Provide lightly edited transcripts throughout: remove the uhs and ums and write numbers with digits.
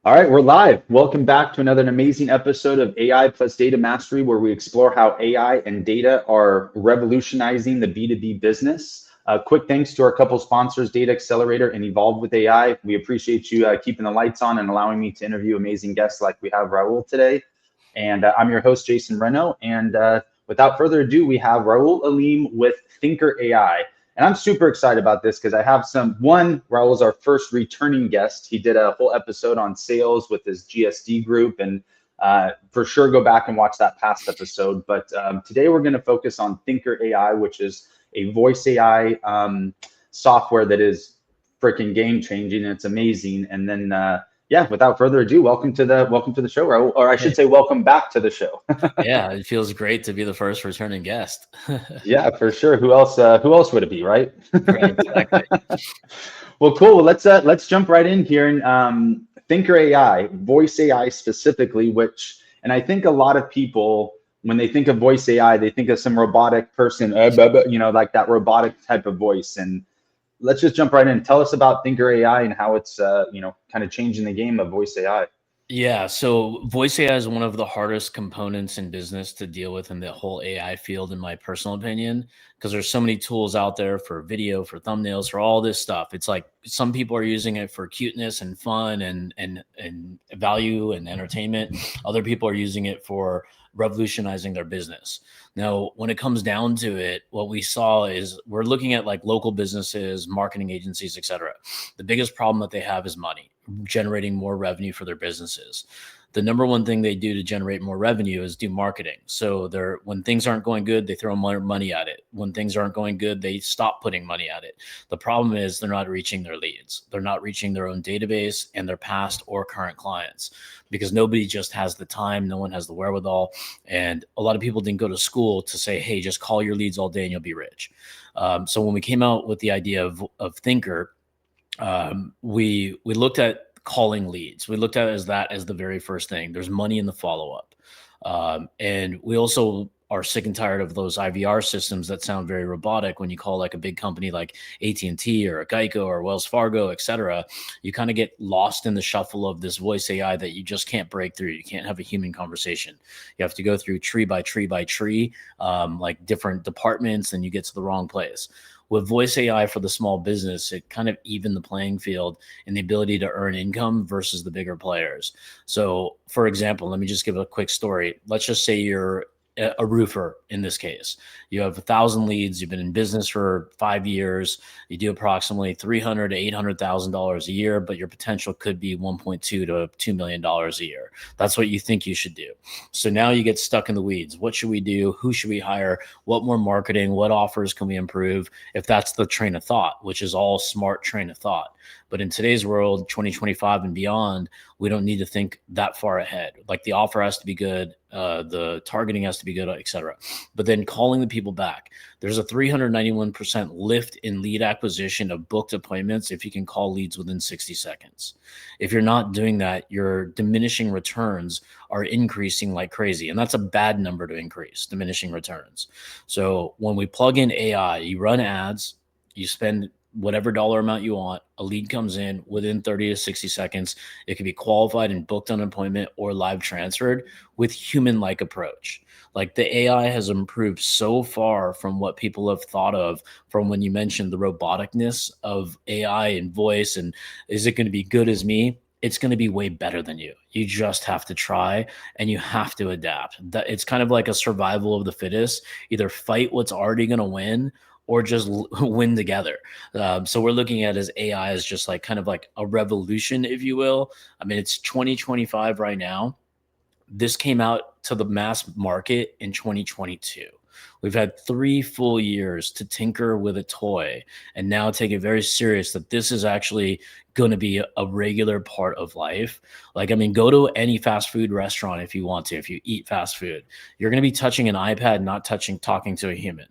All right, we're live. Welcome back to another amazing episode of AI plus Data Mastery, where we explore how AI and data are revolutionizing the B2B business. Quick thanks to our couple sponsors, Data Accelerator and Evolve with AI. We appreciate you keeping the lights on and allowing me to interview amazing guests like we have Raul today. And I'm your host, Jason Reno. And without further ado, we have Raul Aleem with Thinker AI. And I'm super excited about this because I have Raul's our first returning guest. He did a whole episode on sales with his GSD group, and for sure go back and watch that past episode. But today we're going to focus on Thinker AI, which is a voice AI software that is freaking game changing. And it's amazing. And then without further ado, welcome to the show, Raul, or I should say welcome back to the show. Yeah, it feels great to be the first returning guest. Yeah, for sure. Who else would it be, right? Right, exactly. Well, cool. Let's jump right in here and Thinker AI, voice AI specifically, and I think a lot of people, when they think of voice AI, they think of some robotic person, like that robotic type of voice. And let's just jump right in. Tell us about Thinker AI and how it's kind of changing the game of voice AI. Yeah, so voice AI is one of the hardest components in business to deal with in the whole AI field, in my personal opinion, because there's so many tools out there for video, for thumbnails, for all this stuff. It's like some people are using it for cuteness and fun and value and entertainment. Other people are using it for revolutionizing their business. Now, when it comes down to it, what we saw is we're looking at like local businesses, marketing agencies, etc. The biggest problem that they have is money, generating more revenue for their businesses. The number one thing they do to generate more revenue is do marketing. So when things aren't going good, they throw more money at it. When things aren't going good, they stop putting money at it. The problem is they're not reaching their leads. They're not reaching their own database and their past or current clients, because nobody just has the time. No one has the wherewithal. And a lot of people didn't go to school to say, hey, just call your leads all day and you'll be rich. So when we came out with the idea of Thinker, we looked at calling leads. We looked at it as the very first thing. There's money in the follow-up. And we also are sick and tired of those IVR systems that sound very robotic. When you call like a big company like AT&T or a Geico or Wells Fargo, et cetera, you kind of get lost in the shuffle of this voice AI that you just can't break through. You can't have a human conversation. You have to go through tree by tree by tree, like different departments, and you get to the wrong place. With voice AI for the small business, it kind of evened the playing field in the ability to earn income versus the bigger players. So, for example, let me just give a quick story. Let's just say you're a roofer in this case. You have 1,000 leads. You've been in business for 5 years. You do approximately $300,000 to $800,000 a year, but your potential could be $1.2 to $2 million a year. That's what you think you should do. So now you get stuck in the weeds. What should we do? Who should we hire? What more marketing? What offers can we improve? If that's the train of thought, which is all smart train of thought. But in today's world, 2025 and beyond, we don't need to think that far ahead. Like the offer has to be good, the targeting has to be good, et cetera. But then calling the people back, there's a 391% lift in lead acquisition of booked appointments if you can call leads within 60 seconds. If you're not doing that, your diminishing returns are increasing like crazy. And that's a bad number to increase, diminishing returns. So when we plug in AI, you run ads, you spend whatever dollar amount you want, a lead comes in within 30 to 60 seconds. It can be qualified and booked on an appointment or live transferred with human-like approach. Like the AI has improved so far from what people have thought of from when you mentioned the roboticness of AI and voice and is it going to be good as me? It's going to be way better than you. You just have to try and you have to adapt. It's kind of like a survival of the fittest. Either fight what's already going to win or just win together. So we're looking at as AI as just like kind of like a revolution, if you will. I mean, it's 2025 right now. This came out to the mass market in 2022. We've had 3 full years to tinker with a toy and now take it very serious that this is actually going to be a regular part of life. Like, I mean, go to any fast food restaurant if you want to, if you eat fast food, you're going to be touching an iPad, not talking to a human.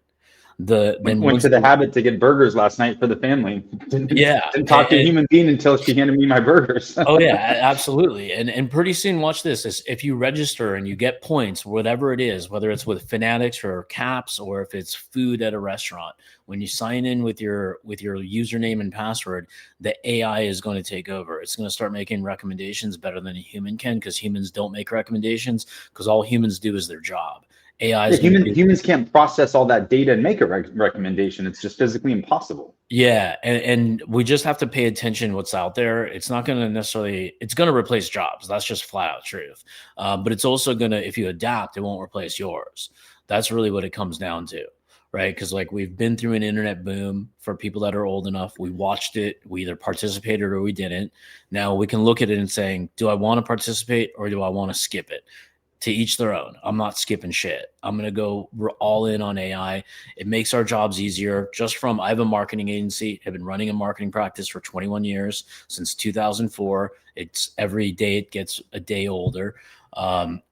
Then Went once to the Habit to get burgers last night for the family. yeah, Didn't talk to a human being until she handed me my burgers. oh yeah, absolutely. And pretty soon, watch this. Is if you register and you get points, whatever it is, whether it's with Fanatics or Caps or if it's food at a restaurant, when you sign in with your username and password, the AI is going to take over. It's going to start making recommendations better than a human can because humans don't make recommendations because all humans do is their job. AI Yeah, is going to do. humans can't process all that data and make a recommendation. It's just physically impossible. Yeah, and we just have to pay attention what's out there. It's not going to necessarily, it's going to replace jobs. That's just flat out truth. But it's also going to, if you adapt, it won't replace yours. That's really what it comes down to, right? Because like we've been through an internet boom for people that are old enough. We watched it. We either participated or we didn't. Now we can look at it and saying, do I want to participate or do I want to skip it? To each their own. I'm not skipping shit. I'm going to go all in on AI. It makes our jobs easier. I have a marketing agency. I've been running a marketing practice for 21 years since 2004. It's every day it gets a day older.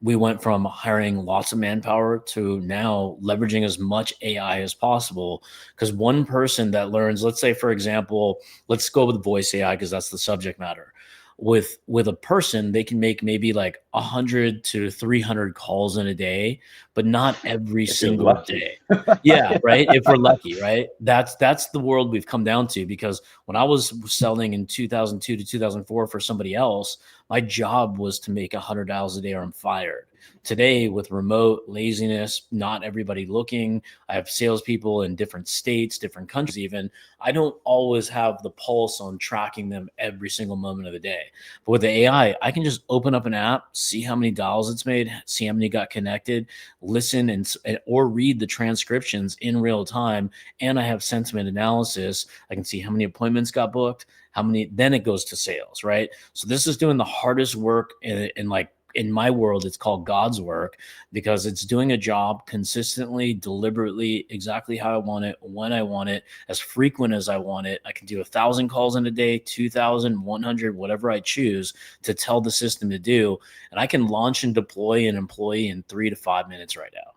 We went from hiring lots of manpower to now leveraging as much AI as possible. Because one person that learns, let's say, for example, let's go with voice AI because that's the subject matter. With a person, they can make maybe like 100 to 300 calls in a day, but not every If you're single lucky. day. Yeah, right. If we're lucky, right? That's the world we've come down to. Because when I was selling in 2002 to 2004 for somebody else, my job was to make $100 a day or I'm fired. Today, with remote laziness, not everybody looking, I have salespeople in different states, different countries, even. I don't always have the pulse on tracking them every single moment of the day. But with the AI, I can just open up an app, see how many dials it's made, see how many got connected, listen or read the transcriptions in real time. And I have sentiment analysis. I can see how many appointments got booked, how many, then it goes to sales, right? So this is doing the hardest work in like, in my world, it's called God's work because it's doing a job consistently, deliberately, exactly how I want it, when I want it, as frequent as I want it. I can do 1,000 calls in a day, 2,000, 100, whatever I choose to tell the system to do. And I can launch and deploy an employee in 3 to 5 minutes right now.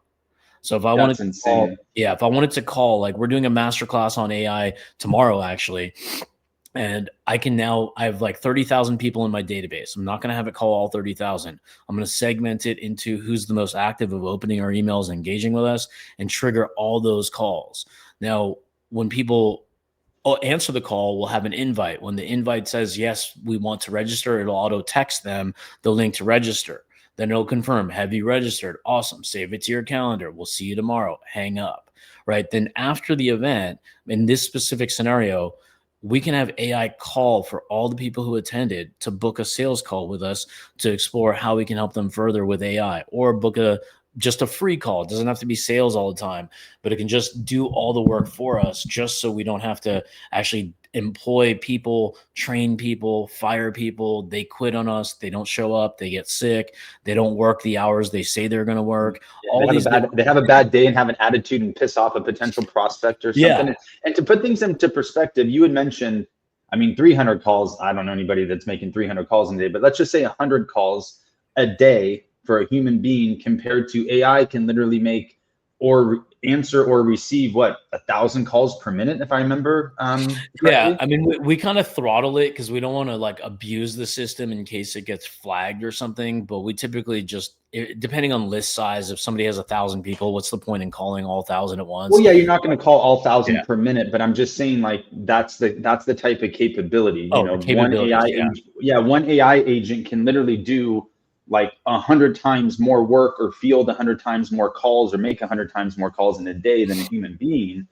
So if I wanted That's to call, insane. yeah, if I wanted to call, like we're doing a masterclass on AI tomorrow, actually. And I have like 30,000 people in my database. I'm not going to have it call all 30,000. I'm going to segment it into who's the most active of opening our emails and engaging with us and trigger all those calls. Now, when people answer the call, we'll have an invite. When the invite says, yes, we want to register, it'll auto text them the link to register. Then it'll confirm, have you registered? Awesome. Save it to your calendar. We'll see you tomorrow. Hang up. Right. Then after the event, in this specific scenario, we can have AI call for all the people who attended to book a sales call with us to explore how we can help them further with AI or book just a free call. It doesn't have to be sales all the time, but it can just do all the work for us just so we don't have to actually employ people, train people, fire people. They quit on us. They don't show up. They get sick. They don't work the hours they say they're going to work. Yeah, All these. they have a bad day and have an attitude and piss off a potential prospect or something. Yeah. And to put things into perspective, you had mentioned, I mean, 300 calls. I don't know anybody that's making 300 calls in a day, but let's just say 100 calls a day for a human being compared to AI can literally make or answer or receive what 1,000 calls per minute, if I remember correctly. Yeah, I mean, we kind of throttle it because we don't want to like abuse the system in case it gets flagged or something. But we typically just, depending on list size, if somebody has 1,000 people, what's the point in calling all 1,000 at once? Well, yeah, you're not going to call all 1,000 Yeah. per minute, but I'm just saying like that's the type of capability. You Oh, know, the capabilities. Yeah. one AI agent can literally do like 100 times more work or field 100 times more calls or make 100 times more calls in a day than a human being.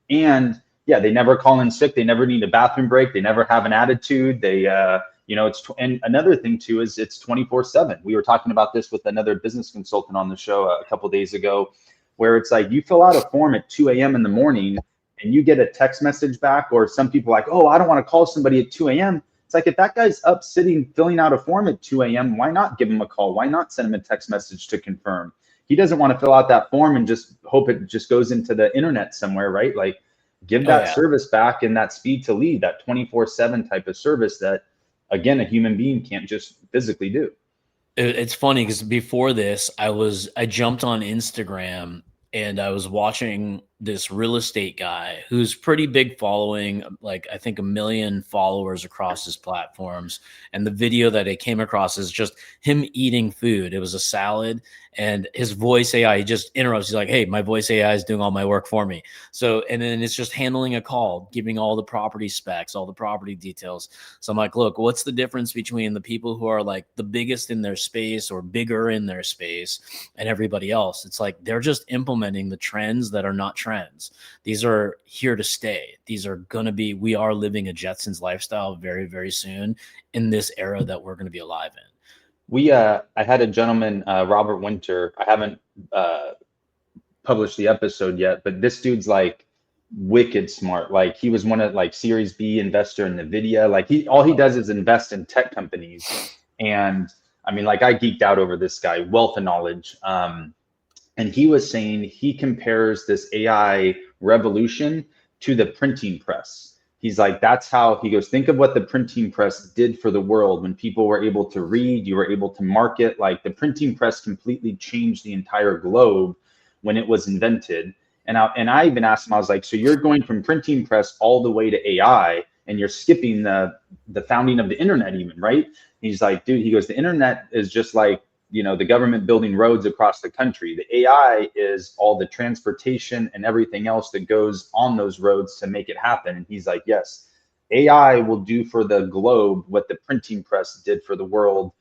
And yeah, they never call in sick. They never need a bathroom break. They never have an attitude. They, and another thing too is it's 24/7. We were talking about this with another business consultant on the show a couple days ago, where it's like you fill out a form at 2 a.m. in the morning and you get a text message back, or some people are like, oh, I don't want to call somebody at 2 a.m. It's like, if that guy's up sitting, filling out a form at 2 a.m., why not give him a call? Why not send him a text message to confirm? He doesn't want to fill out that form and just hope it just goes into the internet somewhere, right? Like, give that service back and that speed to lead, that 24/7 type of service that, again, a human being can't just physically do. It's funny because before this, I jumped on Instagram and I was watching this real estate guy who's pretty big following, like I think 1 million followers across his platforms. And the video that I came across is just him eating food. It was a salad, and his voice AI just interrupts. He's like, "Hey, my voice AI is doing all my work for me." So, and then it's just handling a call, giving all the property specs, all the property details. So I'm like, look, what's the difference between the people who are like the biggest in their space or bigger in their space and everybody else? It's like they're just implementing the trends that are not trends. These are here to stay. These are going to be, we are living a Jetsons lifestyle very, very soon in this era that we're going to be alive in. I had a gentleman, Robert Winter. I haven't published the episode yet, but this dude's like wicked smart. Like he was one of like Series B investor in NVIDIA. Like all he does is invest in tech companies. And I mean, like I geeked out over this guy, wealth of knowledge. And he was saying he compares this AI revolution to the printing press. He's like, that's how he goes, think of what the printing press did for the world when people were able to read, you were able to market. Like the printing press completely changed the entire globe when it was invented. And I even asked him, I was like, so you're going from printing press all the way to AI, and you're skipping the founding of the internet even, right? He's like, dude, he goes, the internet is just like, the government building roads across the country. The AI is all the transportation and everything else that goes on those roads to make it happen. And he's like, yes, AI will do for the globe what the printing press did for the world.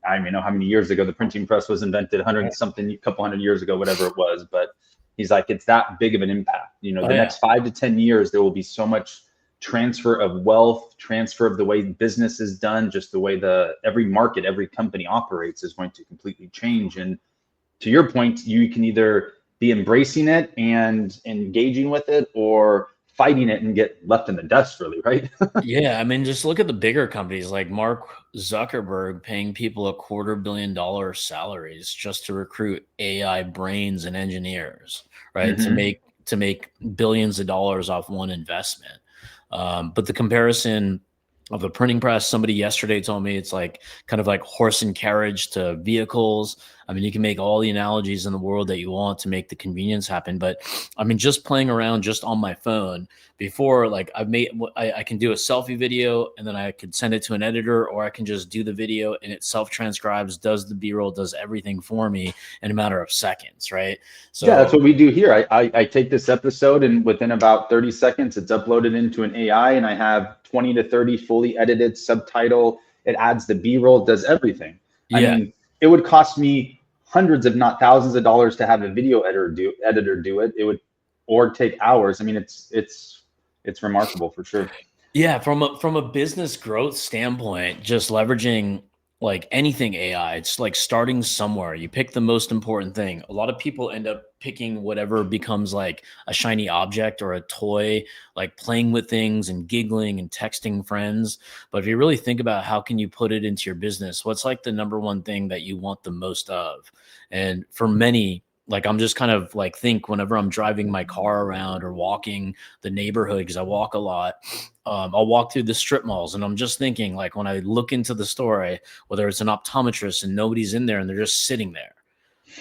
I don't even know how many years ago the printing press was invented, 100 something, a couple hundred years ago, whatever it was. But he's like, it's that big of an impact. The next 5 to 10 years, there will be so much transfer of wealth, transfer of the way business is done, just the way every market, every company operates is going to completely change. And to your point, you can either be embracing it and engaging with it, or fighting it and get left in the dust, really, right? Yeah, I mean, just look at the bigger companies like Mark Zuckerberg paying people $250 million salaries just to recruit AI brains and engineers, right? Mm-hmm. To make billions of dollars off one investment. But the comparison of the printing press, somebody yesterday told me it's like kind of like horse and carriage to vehicles. I mean, you can make all the analogies in the world that you want to make the convenience happen. But I mean, just playing around just on my phone before, like I can do a selfie video and then I could send it to an editor, or I can just do the video and it self-transcribes, does the B-roll, does everything for me in a matter of seconds, right? Yeah, that's So what we do here. I take this episode, and within about 30 seconds, it's uploaded into an AI, and I have 20 to 30 fully edited subtitle. It adds the B-roll, does everything. I yeah. mean, it would cost me hundreds, if not thousands of dollars to have a video editor do it. It would, or take hours. I mean, it's remarkable for sure. Yeah, from a business growth standpoint, just leveraging like anything AI, it's like starting somewhere. You pick the most important thing. A lot of people end up picking whatever becomes like a shiny object or a toy, like playing with things and giggling and texting friends. But if you really think about how can you put it into your business, what's like the number one thing that you want the most of? And for many, like I'm just kind of like think whenever I'm driving my car around or walking the neighborhood, because I walk a lot, I'll walk through the strip malls and I'm just thinking, like, when I look into the store, whether it's an optometrist and nobody's in there and they're just sitting there,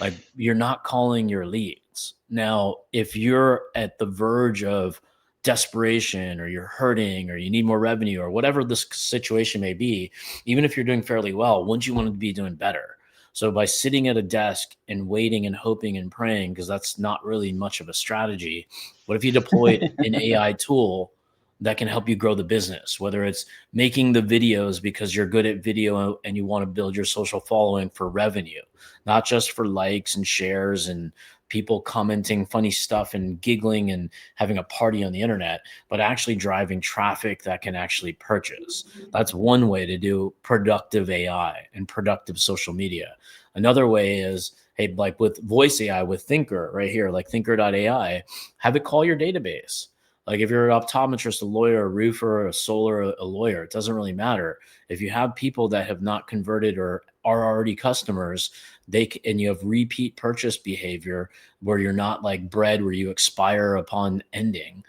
like, you're not calling your leads. Now, if you're at the verge of desperation, or you're hurting, or you need more revenue, or whatever this situation may be, even if you're doing fairly well, wouldn't you want to be doing better? So by sitting at a desk and waiting and hoping and praying, because that's not really much of a strategy, what if you deployed an AI tool that can help you grow the business, whether it's making the videos because you're good at video and you want to build your social following for revenue, not just for likes and shares and people commenting funny stuff and giggling and having a party on the internet, but actually driving traffic that can actually purchase. That's one way to do productive AI and productive social media. Another way is, hey, like with voice AI, with Thinker right here, like thinker.ai, have it call your database. Like if you're an optometrist, a lawyer, a roofer, a solar, a lawyer, it doesn't really matter. If you have people that have not converted or are already customers, and you have repeat purchase behavior where you're not like bread where you expire upon ending.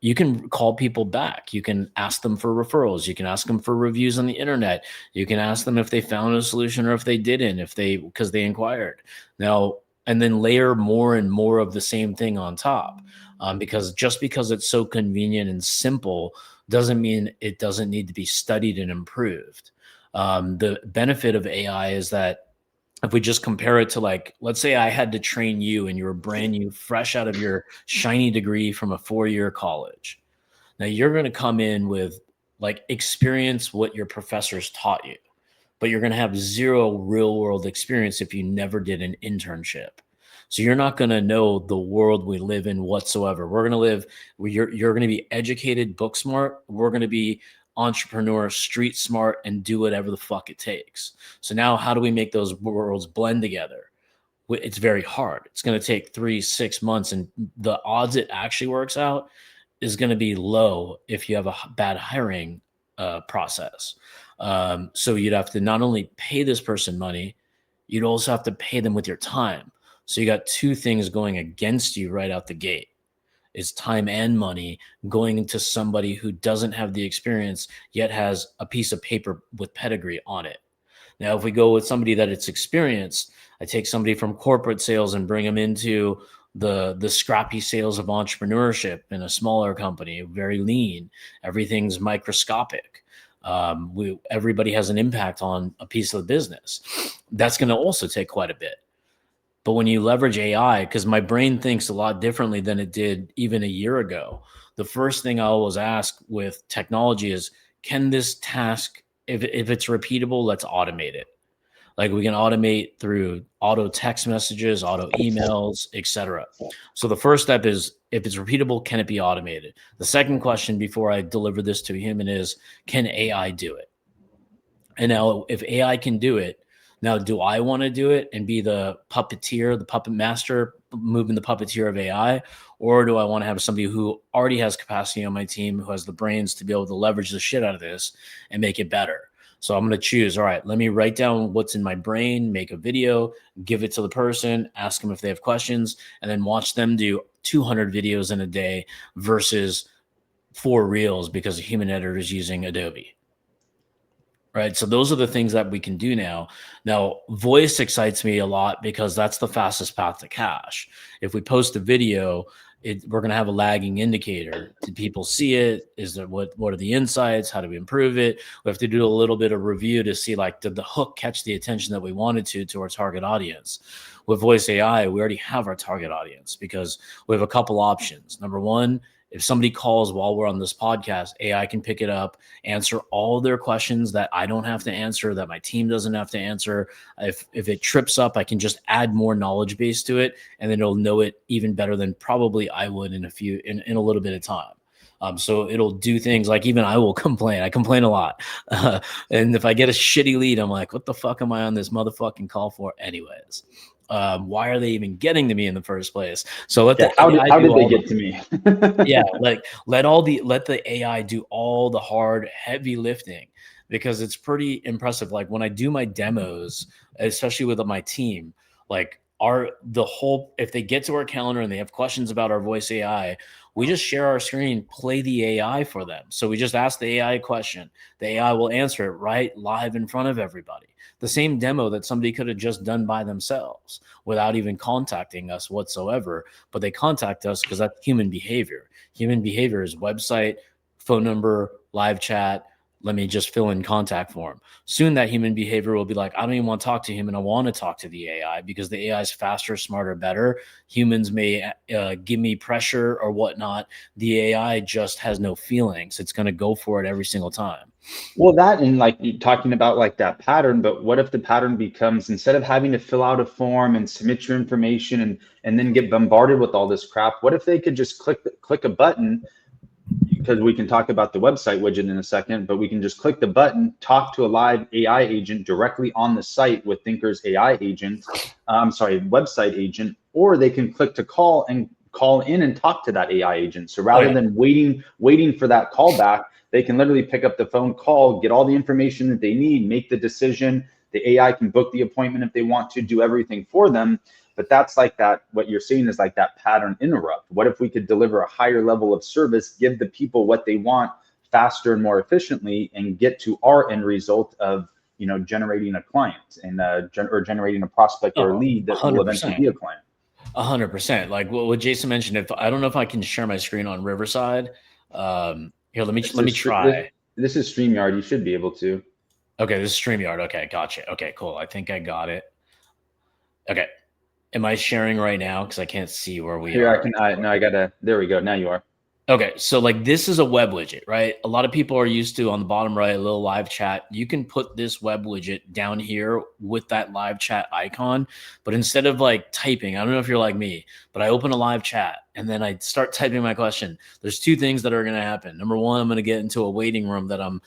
You can call people back. You can ask them for referrals. You can ask them for reviews on the internet. You can ask them if they found a solution or if they didn't, because they inquired. Now, and then layer more and more of the same thing on top. Because just because it's so convenient and simple doesn't mean it doesn't need to be studied and improved. The benefit of AI is that if we just compare it to, like, let's say I had to train you and you were brand new, fresh out of your shiny degree from a 4-year college. Now you're going to come in with like experience what your professors taught you, but you're going to have zero real world experience if you never did an internship. So you're not going to know the world we live in whatsoever. We're going to live where you're going to be educated, book smart. We're going to be entrepreneur, street smart, and do whatever the fuck it takes. So now how do we make those worlds blend together? It's very hard. It's going to take 3-6 months, and the odds it actually works out is going to be low if you have a bad hiring process. So you'd have to not only pay this person money, you'd also have to pay them with your time. So you got two things going against you right out the gate. Is time and money going into somebody who doesn't have the experience yet has a piece of paper with pedigree on it. Now, if we go with somebody that it's experienced, I take somebody from corporate sales and bring them into the scrappy sales of entrepreneurship in a smaller company, very lean. Everything's microscopic. Everybody has an impact on a piece of the business. That's going to also take quite a bit. But when you leverage AI, because my brain thinks a lot differently than it did even a year ago, the first thing I always ask with technology is, can this task, if it's repeatable, let's automate it. Like we can automate through auto text messages, auto emails, etc. So the first step is, if it's repeatable, can it be automated? The second question before I deliver this to a human is, can AI do it? And now if AI can do it, now do I want to do it and be the puppeteer, the puppet master, moving the puppeteer of AI? Or do I want to have somebody who already has capacity on my team, who has the brains to be able to leverage the shit out of this and make it better? So I'm going to choose, all right, let me write down what's in my brain, make a video, give it to the person, ask them if they have questions, and then watch them do 200 videos in a day versus 4 reels because a human editor is using Adobe. Right. So those are the things that we can do now. Now, voice excites me a lot because that's the fastest path to cash. If we post a video, we're going to have a lagging indicator. Did people see it? Is there what are the insights? How do we improve it? We have to do a little bit of review to see, like, did the hook catch the attention that we wanted to our target audience? With voice AI, we already have our target audience because we have a couple options. Number one, if somebody calls while we're on this podcast, AI can pick it up, answer all their questions that I don't have to answer, that my team doesn't have to answer. If it trips up, I can just add more knowledge base to it, and then it'll know it even better than probably I would in a little bit of time. So it'll do things like, even I will complain. I complain a lot. And if I get a shitty lead, I'm like, what the fuck am I on this motherfucking call for anyways? Why are they even getting to me in the first place? So let the AI how do did they all get to me? yeah, like let the AI do all the hard, heavy lifting, because it's pretty impressive. Like when I do my demos, especially with my team, like if they get to our calendar and they have questions about our voice AI, we just share our screen, play the AI for them. So we just ask the AI a question. The AI will answer it right live in front of everybody. The same demo that somebody could have just done by themselves without even contacting us whatsoever. But they contact us because that's human behavior. Human behavior is website, phone number, live chat. Let me just fill in contact form. Soon that human behavior will be like, I don't even want to talk to him, and I want to talk to the AI because the AI is faster, smarter, better. Humans may give me pressure or whatnot. The AI just has no feelings. It's going to go for it every single time. Well, that, and like you talking about like that pattern, but what if the pattern becomes, instead of having to fill out a form and submit your information and then get bombarded with all this crap, what if they could just click a button? Because we can talk about the website widget in a second, but we can just click the button, talk to a live AI agent directly on the site with Thinker's AI agent, website agent, or they can click to call in and talk to that AI agent. So rather than waiting for that call back, they can literally pick up the phone, call, get all the information that they need, make the decision. The AI can book the appointment if they want to, do everything for them. But that's like that, what you're seeing is like that pattern interrupt. What if we could deliver a higher level of service, give the people what they want faster and more efficiently, and get to our end result of, generating a client and or generating a prospect or a Oh, lead that will eventually 100%. be a client. 100%. Like what Jason mentioned, if I don't know if I can share my screen on Riverside. Here, let me try. This is StreamYard. You should be able to. Okay, this is StreamYard. Okay, gotcha. Okay, cool. I think I got it. Okay. Am I sharing right now? Because I can't see where we Here, are. there we go. Now you are. Okay, so like this is a web widget, right? A lot of people are used to on the bottom right, a little live chat. You can put this web widget down here with that live chat icon, but instead of like typing, I don't know if you're like me, but I open a live chat and then I start typing my question. There's two things that are going to happen. Number one, I'm going to get into a waiting room that I'm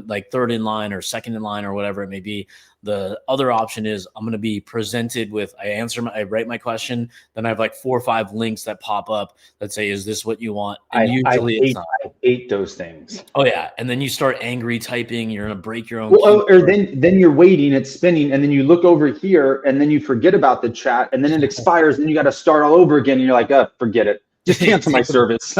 like third in line or second in line or whatever it may be. The other option is I'm going to be presented with, I write my question. Then I have like 4 or 5 links that pop up that say, is this what you want? And usually it's not. I hate those things. Oh yeah. And then you start angry typing. You're going to break your own. Well, or then you're waiting, it's spinning, and then you look over here and then you forget about the chat and then it expires and then you got to start all over again. And you're like, forget it. Just cancel my service.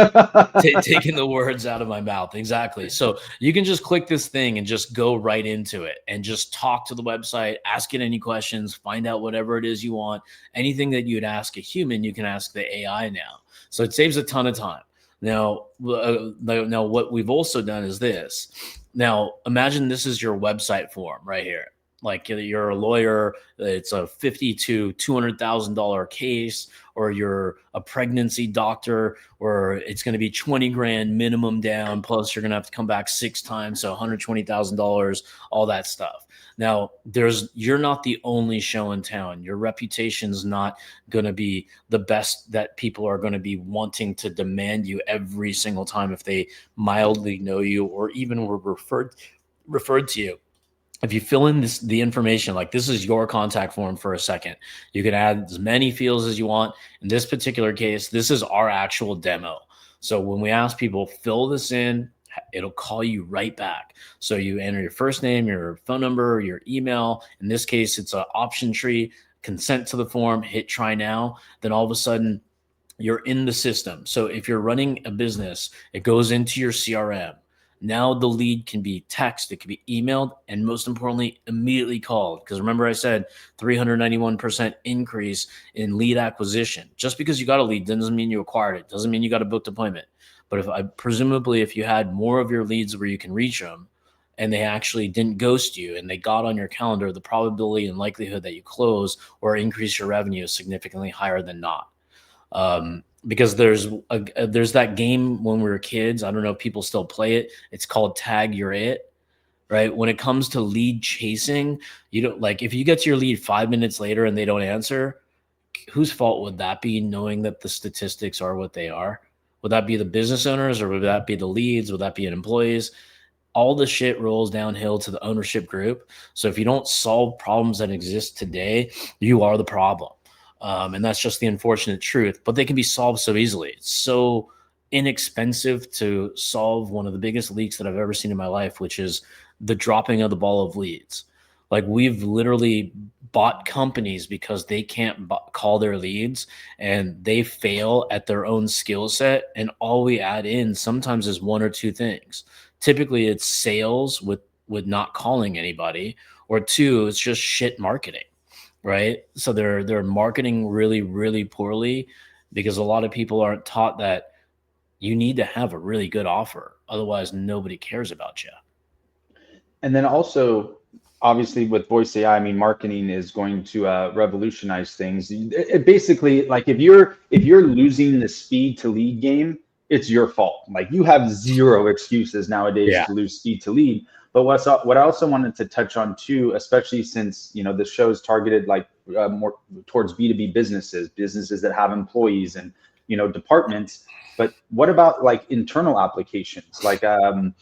Taking the words out of my mouth. Exactly. So you can just click this thing and just go right into it and just talk to the website, ask it any questions, find out whatever it is you want. Anything that you'd ask a human, you can ask the AI now. So it saves a ton of time. Now what we've also done is this. Now, imagine this is your website form right here. Like you're a lawyer, it's a $50,000 to $200,000 case, or you're a pregnancy doctor, or it's going to be 20 grand minimum down. Plus you're going to have to come back 6 times. So $120,000, all that stuff. Now you're not the only show in town. Your reputation's not going to be the best that people are going to be wanting to demand you every single time if they mildly know you or even were referred to you. If you fill in the information, like this is your contact form for a second, you can add as many fields as you want. In this particular case, this is our actual demo. So when we ask people, fill this in, it'll call you right back. So you enter your first name, your phone number, your email. In this case, it's an option tree, consent to the form, hit try now. Then all of a sudden, you're in the system. So if you're running a business, it goes into your CRM. Now the lead can be text, it can be emailed, and most importantly, immediately called. Because remember I said 391% increase in lead acquisition. Just because you got a lead doesn't mean you acquired it. Doesn't mean you got a booked appointment. But presumably if you had more of your leads where you can reach them and they actually didn't ghost you and they got on your calendar, the probability and likelihood that you close or increase your revenue is significantly higher than not. Because there's that game when we were kids. I don't know if people still play it. It's called Tag You're It, right? When it comes to lead chasing, you don't like if you get to your lead 5 minutes later and they don't answer, whose fault would that be? Knowing that the statistics are what they are, would that be the business owners or would that be the leads? Would that be employees? All the shit rolls downhill to the ownership group. So if you don't solve problems that exist today, you are the problem. And that's just the unfortunate truth, but they can be solved so easily. It's so inexpensive to solve one of the biggest leaks that I've ever seen in my life, which is the dropping of the ball of leads. Like we've literally bought companies because they can't call their leads and they fail at their own skill set. And all we add in sometimes is 1 or 2 things. Typically it's sales with not calling anybody, or 2, it's just shit marketing. Right. So they're marketing really, really poorly because a lot of people aren't taught that you need to have a really good offer. Otherwise, nobody cares about you. And then also, obviously with voice AI, I mean, marketing is going to revolutionize things. It basically, like if you're losing the speed to lead game, it's your fault. Like you have zero excuses nowadays to lose speed to lead. But what I also wanted to touch on too, especially since the show is targeted like more towards B2B businesses that have employees and departments. But what about like internal applications, like a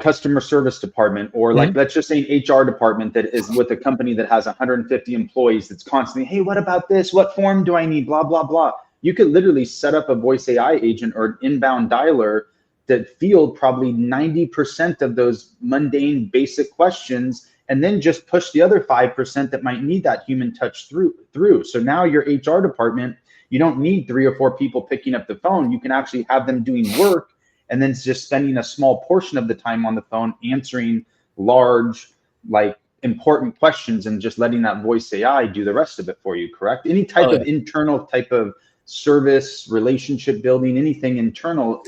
customer service department, or like let's just say an HR department that is with a company that has 150 employees that's constantly, hey, what about this? What form do I need? Blah blah blah. You could literally set up a voice AI agent or an inbound dialer that field probably 90% of those mundane basic questions, and then just push the other 5% that might need that human touch through. So now your HR department, you don't need 3 or 4 people picking up the phone. You can actually have them doing work and then just spending a small portion of the time on the phone answering large, like important questions and just letting that voice AI do the rest of it for you, correct? Any type Oh of internal type of service, relationship building, anything internal,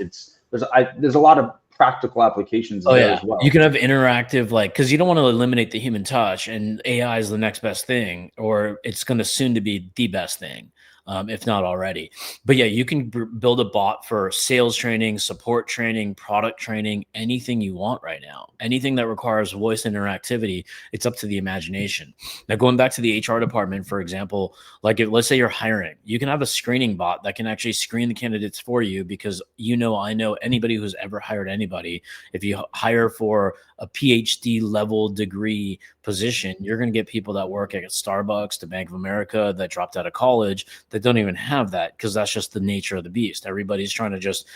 there's a lot of practical applications Oh there yeah, as well. you can have interactive, like, because you don't want to eliminate the human touch, and AI is the next best thing, or it's going to soon to be the best thing, if not already. But yeah, you can build a bot for sales training, support training, product training, anything you want right now. Anything that requires voice interactivity, it's up to the imagination. Now, going back to the HR department, for example, like if, let's say you're hiring, you can have a screening bot that can actually screen the candidates for you, because I know anybody who's ever hired anybody, if you hire for a PhD level degree position, you're going to get people that work at Starbucks, to Bank of America, that dropped out of college, that don't even have that, because that's just the nature of the beast. Everybody's trying to just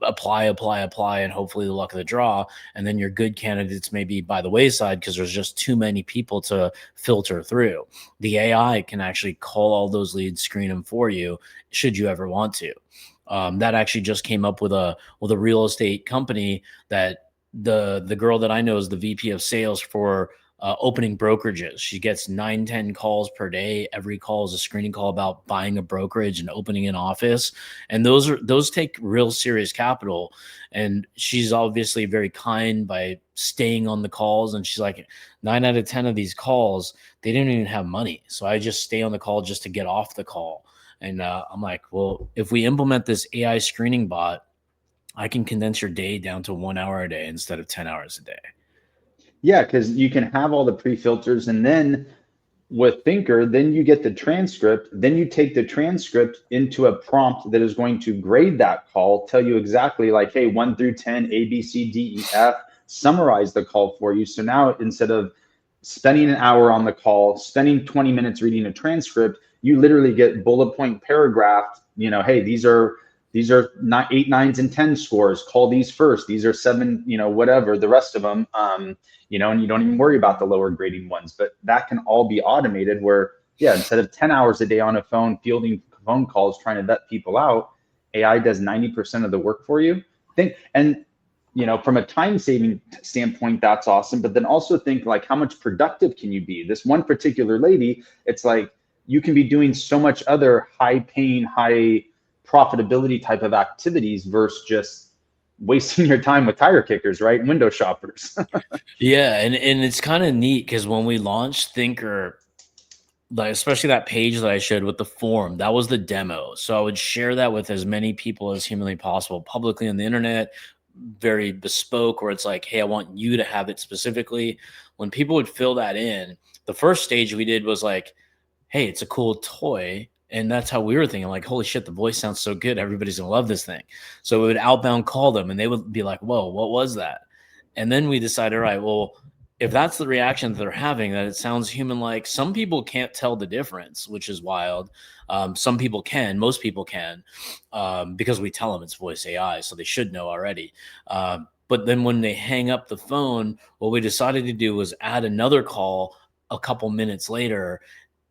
apply, and hopefully the luck of the draw. And then your good candidates may be by the wayside because there's just too many people to filter through. The AI can actually call all those leads, screen them for you, should you ever want to. That actually just came up with a real estate company that the girl that I know is the VP of sales for opening brokerages. She gets 9-10 calls per day. Every call is a screening call about buying a brokerage and opening an office. And those take real serious capital. And she's obviously very kind by staying on the calls. And she's like, 9 out of 10 of these calls, they didn't even have money. So I just stay on the call just to get off the call. And I'm like, well, if we implement this AI screening bot, I can condense your day down to 1 hour a day instead of 10 hours a day. Yeah, because you can have all the pre-filters, and then with Thinker, then you get the transcript, then you take the transcript into a prompt that is going to grade that call, tell you exactly like, hey, 1 through 10, A, B, C, D, E, F, summarize the call for you. So now instead of spending an hour on the call, spending 20 minutes reading a transcript, you literally get bullet point paragraph, hey, these are not 8, 9s, and 10 scores. Call these first. These are 7, whatever, the rest of them. And you don't even worry about the lower grading ones. But that can all be automated where, yeah, instead of 10 hours a day on a phone fielding phone calls trying to vet people out, AI does 90% of the work for you. From a time saving standpoint, that's awesome. But then also think like, how much productive can you be? This one particular lady, it's like you can be doing so much other high paying, high profitability type of activities versus just wasting your time with tire kickers, right? Window shoppers. Yeah, and it's kind of neat because when we launched Thinker, like especially that page that I showed with the form, that was the demo. So I would share that with as many people as humanly possible publicly on the internet, very bespoke, where it's like, hey, I want you to have it specifically. When people would fill that in, the first stage we did was like, hey, it's a cool toy. And that's how we were thinking, like, holy shit, the voice sounds so good. Everybody's gonna love this thing. So we would outbound call them and they would be like, whoa, what was that? And then we decided, all right, well, if that's the reaction that they're having, that it sounds human like, some people can't tell the difference, which is wild. Some people can, most people can, because we tell them it's voice AI, so they should know already. But then when they hang up the phone, what we decided to do was add another call a couple minutes later.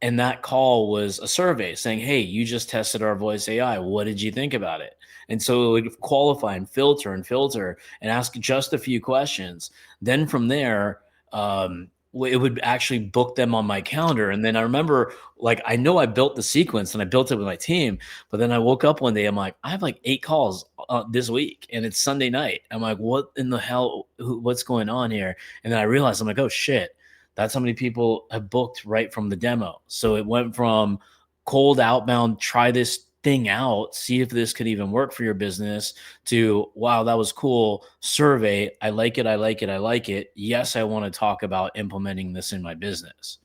And that call was a survey saying, hey, you just tested our voice AI. What did you think about it? And so it would qualify and filter and ask just a few questions. Then from there, it would actually book them on my calendar. And then I remember, like, I know I built the sequence and I built it with my team, but then I woke up one day, I'm like, I have like 8 calls this week and it's Sunday night. I'm like, what in the hell, what's going on here? And then I realized, I'm like, oh shit, that's how many people have booked right from the demo. So it went from cold outbound, try this thing out, see if this could even work for your business, to, wow, that was cool. Survey, I like it, I like it, I like it. Yes, I want to talk about implementing this in my business.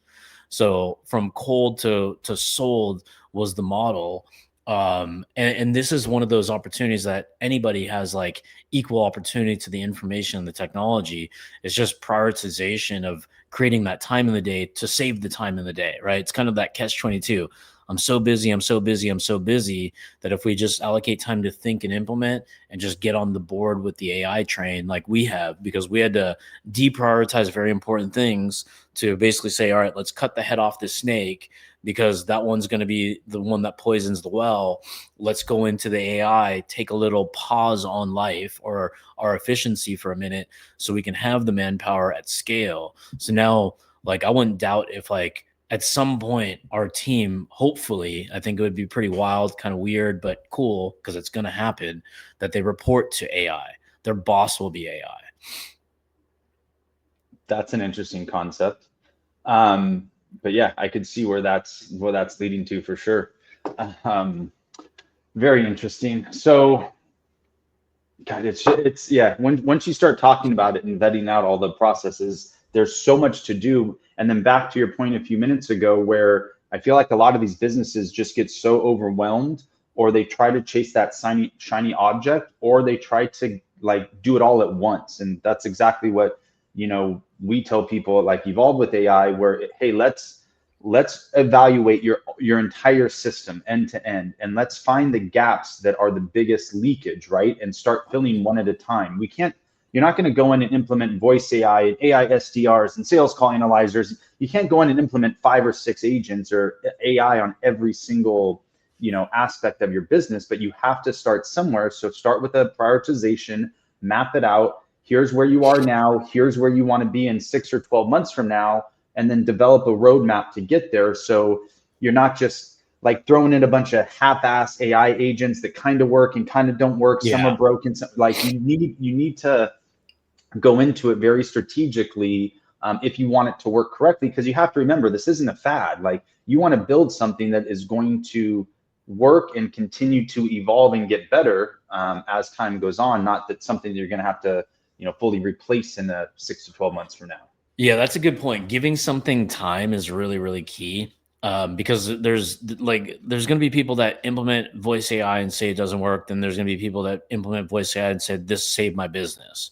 So from cold to sold was the model. And this is one of those opportunities that anybody has, like, equal opportunity to the information and the technology. It's just prioritization of creating that time in the day to save the time in the day, right? It's kind of that catch 22. I'm so busy, I'm so busy, I'm so busy, that if we just allocate time to think and implement and just get on the board with the AI train like we have, because we had to deprioritize very important things to basically say, all right, let's cut the head off this snake because that one's going to be the one that poisons the well. Let's go into the AI, take a little pause on life or our efficiency for a minute so we can have the manpower at scale. So now, like, I wouldn't doubt if, like, at some point our team, hopefully, I think it would be pretty wild, kind of weird, but cool because it's going to happen, that they report to AI. Their boss will be AI. That's an interesting concept. But yeah, I could see where that's leading to for sure. Um, Very interesting. So, God, it's yeah. Once you start talking about it and vetting out all the processes, there's so much to do. And then back to your point a few minutes ago, where I feel like a lot of these businesses just get so overwhelmed, or they try to chase that shiny object, or they try to like do it all at once. And that's exactly what we tell people, like Evolve with AI, where hey, let's evaluate your entire system end to end, and let's find the gaps that are the biggest leakage, right, and start filling one at a time. You're not going to go in and implement voice AI and AI SDRs and sales call analyzers. You can't go in and implement 5 or 6 agents or AI on every single aspect of your business, but you have to start somewhere. So start with a prioritization, map it out. Here's where you are now, here's where you want to be in 6 or 12 months from now, and then develop a roadmap to get there. So you're not just like throwing in a bunch of half-ass AI agents that kind of work and kind of don't work. Some are Yeah. broken. Like you need to go into it very strategically if you want it to work correctly, because you have to remember this isn't a fad. Like you want to build something that is going to work and continue to evolve and get better as time goes on. Not that something you're going to have to fully replace in 6 to 12 months from now. Yeah, that's a good point. Giving something time is really, really key. Because there's going to be people that implement voice AI and say it doesn't work. Then there's going to be people that implement voice AI and said this saved my business.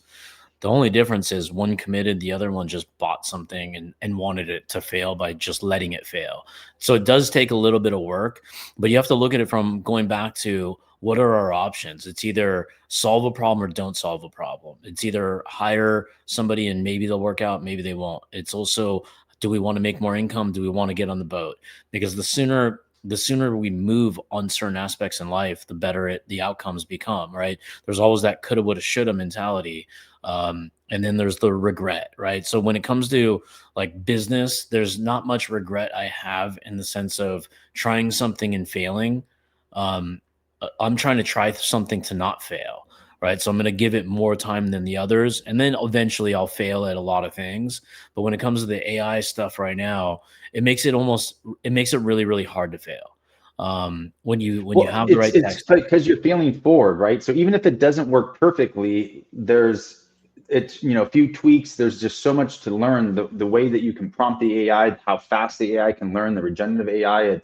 The only difference is one committed, the other one just bought something and wanted it to fail by just letting it fail. So it does take a little bit of work, but you have to look at it from going back to what are our options? It's either solve a problem or don't solve a problem. It's either hire somebody and maybe they'll work out, maybe they won't. It's also, do we want to make more income? Do we want to get on the boat? Because the sooner we move on certain aspects in life, the better the outcomes become, right? There's always that coulda, woulda, shoulda mentality. And then there's the regret, right? So when it comes to like business, there's not much regret I have in the sense of trying something and failing. I'm trying to try something to not fail, right? So I'm going to give it more time than the others, and then eventually I'll fail at a lot of things. But when it comes to the AI stuff right now, it makes it really, really hard to fail. When you have the right tech It's stack. because you're failing forward, right? So even if it doesn't work perfectly, it's a few tweaks. There's just so much to learn. The way that you can prompt the AI, how fast the AI can learn, the regenerative AI.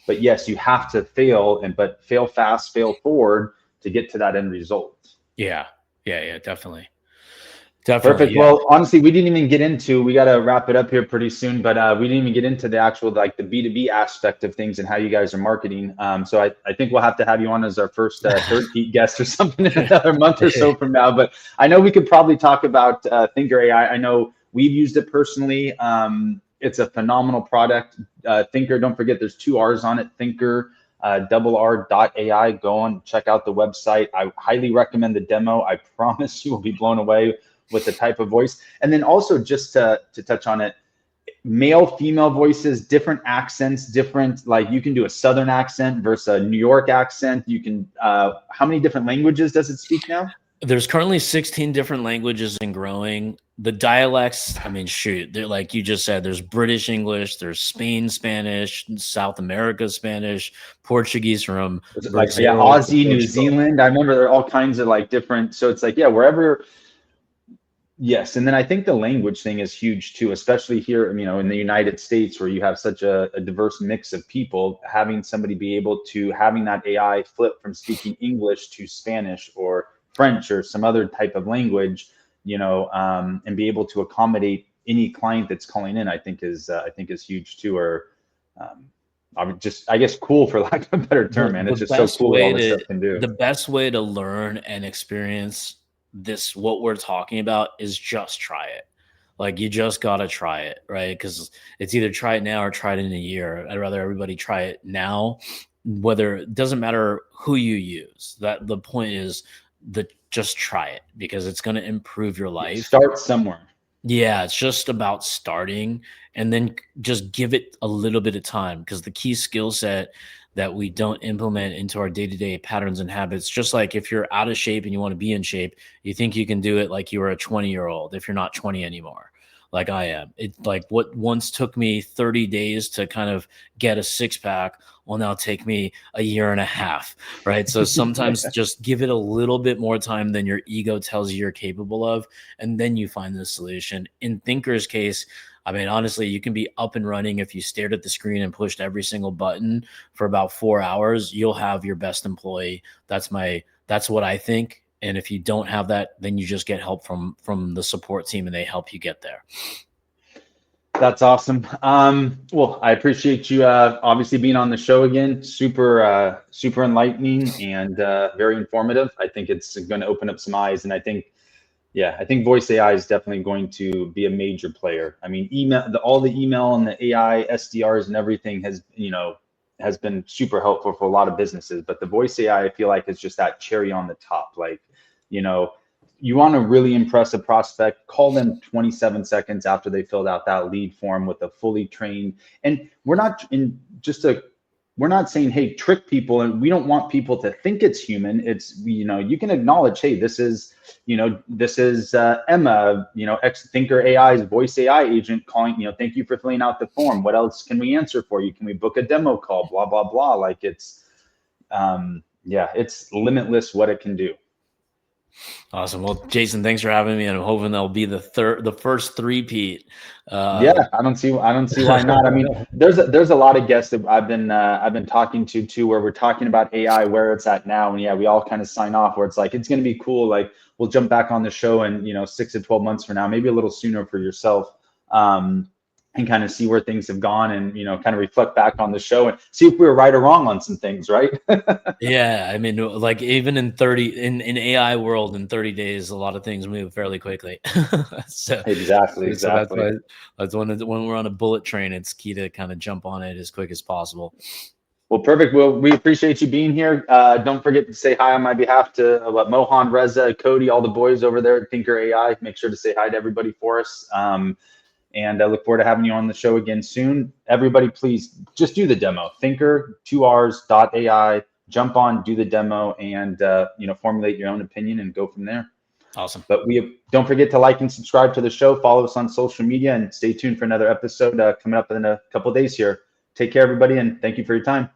But yes, you have to fail, but fail fast, fail forward to get to that end result. Yeah, definitely, Perfect. yeah. Well, honestly, we didn't even get into, we got to wrap it up here pretty soon, but we didn't even get into the actual, like the B2B aspect of things and how you guys are marketing. So I think we'll have to have you on as our first third Pete guest or something in another month or so from now. But I know we could probably talk about Thinker AI. I know we've used it personally. It's a phenomenal product. Thinker, don't forget there's 2 R's on it, Thinker. .ai. Go on, check out the website. I highly recommend the demo. I promise you will be blown away with the type of voice. And then also just to touch on it, male, female voices, different accents, different, like you can do a Southern accent versus a New York accent. You can, how many different languages does it speak now? There's currently 16 different languages and growing. The dialects, I mean, shoot, they're like you just said, there's British English, there's Spain Spanish, South America Spanish, Portuguese from Like, yeah, Brazil to Aussie, New Portugal. Zealand. I remember there are all kinds of like different, so it's like, yeah, wherever. Yes, and then I think the language thing is huge too, especially here, in the United States, where you have such a diverse mix of people. Having somebody be able to having that AI flip from speaking English to Spanish or French or some other type of language, and be able to accommodate any client that's calling in, I think is huge too. Or I guess cool for lack of a better term, man. It's just so cool what all this stuff can do. The best way to learn and experience this, what we're talking about, is just try it. Like, you just got to try it, right? Because it's either try it now or try it in a year. I'd rather everybody try it now, whether it doesn't matter who you use. That the point is that just try it, because it's going to improve your life. Start somewhere. Yeah, it's just about starting, and then just give it a little bit of time, because the key skill set that we don't implement into our day-to-day patterns and habits, just like if you're out of shape and you want to be in shape, you think you can do it like you were a 20-year-old if you're not 20 anymore, like I am. It, like, what once took me 30 days to kind of get a six-pack will now take me a year and a half, right? So sometimes just give it a little bit more time than your ego tells you you're capable of, and then you find the solution. In Thinker's case, I mean, honestly, you can be up and running if you stared at the screen and pushed every single button for about 4 hours. You'll have your best employee. That's what I think. And if you don't have that, then you just get help from the support team, and they help you get there. That's awesome. Well, I appreciate you obviously being on the show again. Super enlightening and very informative. I think it's going to open up some eyes, and I think voice AI is definitely going to be a major player. I mean, all the email and the AI SDRs and everything has been super helpful for a lot of businesses. But the voice AI, I feel like, is just that cherry on the top. Like, you want to really impress a prospect, call them 27 seconds after they filled out that lead form with a fully trained. And we're not saying, hey, trick people, and we don't want people to think it's human. It's, you can acknowledge, hey, this is Emma, ex Thinker AI's voice AI agent calling, thank you for filling out the form. What else can we answer for you? Can we book a demo call? Blah, blah, blah. Like, it's, it's limitless what it can do. Awesome. Well, Jason, thanks for having me, and I'm hoping that'll be the first three-peat. Yeah, I don't see why not. I mean, there's a lot of guests that I've been talking to too, where we're talking about AI, where it's at now, and we all kind of sign off where it's like, it's going to be cool. Like, we'll jump back on the show in 6 to 12 months from now, maybe a little sooner for yourself, and kind of see where things have gone, and kind of reflect back on the show and see if we were right or wrong on some things, right? Yeah, I mean, like, even in AI world, in 30 days, a lot of things move fairly quickly. So exactly. So that's when we're on a bullet train, it's key to kind of jump on it as quick as possible. Well, perfect. Well, we appreciate you being here. Don't forget to say hi on my behalf to Mohan, Reza, Cody, all the boys over there at Thinker AI. Make sure to say hi to everybody for us. And I look forward to having you on the show again soon. Everybody, please just do the demo. Thinker2rs.ai. Jump on, do the demo, and formulate your own opinion and go from there. Awesome. But don't forget to like and subscribe to the show. Follow us on social media, and stay tuned for another episode coming up in a couple of days here. Take care, everybody, and thank you for your time.